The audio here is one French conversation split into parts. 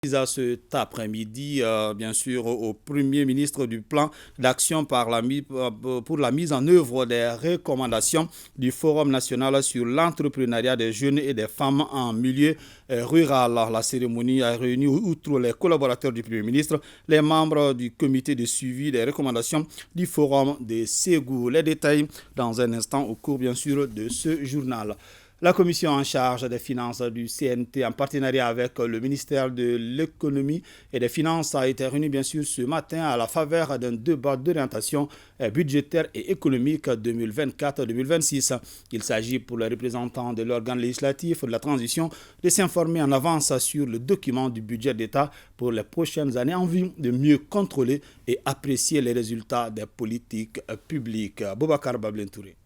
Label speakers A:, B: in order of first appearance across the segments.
A: À cet après-midi, bien sûr, au Premier ministre du plan d'action pour la mise en œuvre des recommandations du Forum national sur l'entrepreneuriat des jeunes et des femmes en milieu rural. La cérémonie a réuni, outre les collaborateurs du Premier ministre, les membres du comité de suivi des recommandations du Forum de Ségou. Les détails dans un instant au cours, bien sûr, de ce journal. La commission en charge des finances du CNT, en partenariat avec le ministère de l'économie et des finances, a été réunie bien sûr ce matin à la faveur d'un débat d'orientation budgétaire et économique 2024-2026. Il s'agit pour les représentants de l'organe législatif de la transition de s'informer en avance sur le document du budget d'État pour les prochaines années en vue de mieux contrôler et apprécier les résultats des politiques publiques. Boubacar Bablentouré.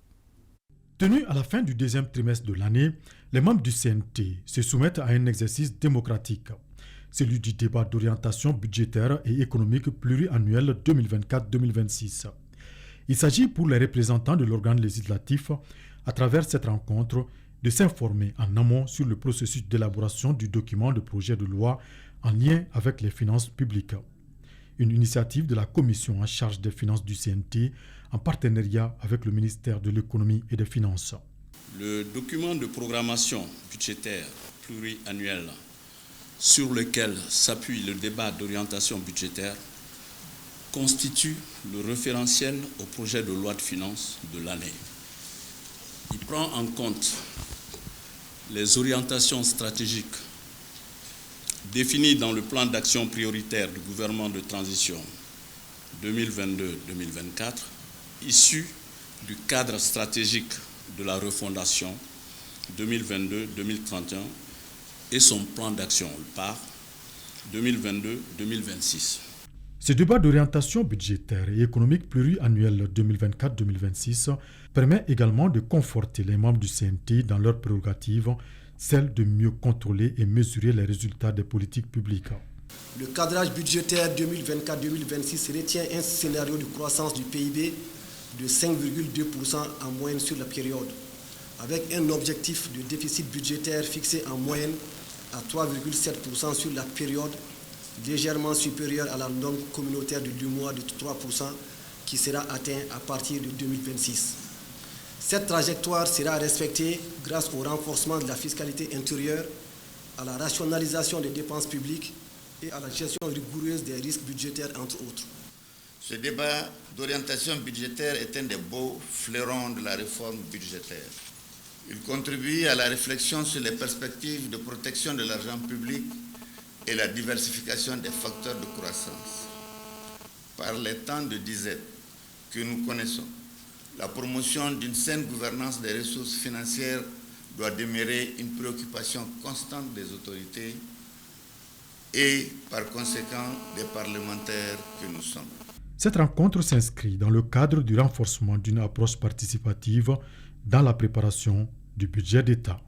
B: Tenu à la fin du deuxième trimestre de l'année, les membres du CNT se soumettent à un exercice démocratique, celui du débat d'orientation budgétaire et économique pluriannuel 2024-2026. Il s'agit pour les représentants de l'organe législatif, à travers cette rencontre, de s'informer en amont sur le processus d'élaboration du document de projet de loi en lien avec les finances publiques. Une initiative de la commission en charge des finances du CNT en partenariat avec le ministère de l'économie et des finances.
C: Le document de programmation budgétaire pluriannuel sur lequel s'appuie le débat d'orientation budgétaire constitue le référentiel au projet de loi de finances de l'année. Il prend en compte les orientations stratégiques définies dans le plan d'action prioritaire du gouvernement de transition 2022-2024, issu du cadre stratégique de la refondation 2022-2031 et son plan d'action, le PAR 2022-2026.
B: Ce débat d'orientation budgétaire et économique pluriannuel 2024-2026 permet également de conforter les membres du CNT dans leurs prérogatives, celle de mieux contrôler et mesurer les résultats des politiques publiques.
D: Le cadrage budgétaire 2024-2026 retient un scénario de croissance du PIB de 5,2% en moyenne sur la période, avec un objectif de déficit budgétaire fixé en moyenne à 3,7% sur la période, légèrement supérieur à la norme communautaire de 2 mois de 3% qui sera atteint à partir de 2026. Cette trajectoire sera respectée grâce au renforcement de la fiscalité intérieure, à la rationalisation des dépenses publiques et à la gestion rigoureuse des risques budgétaires, entre autres.
E: Ce débat d'orientation budgétaire est un des beaux fleurons de la réforme budgétaire. Il contribue à la réflexion sur les perspectives de protection de l'argent public et la diversification des facteurs de croissance. Par les temps de disette que nous connaissons, la promotion d'une saine gouvernance des ressources financières doit demeurer une préoccupation constante des autorités et, par conséquent, des parlementaires que nous sommes.
B: Cette rencontre s'inscrit dans le cadre du renforcement d'une approche participative dans la préparation du budget d'État.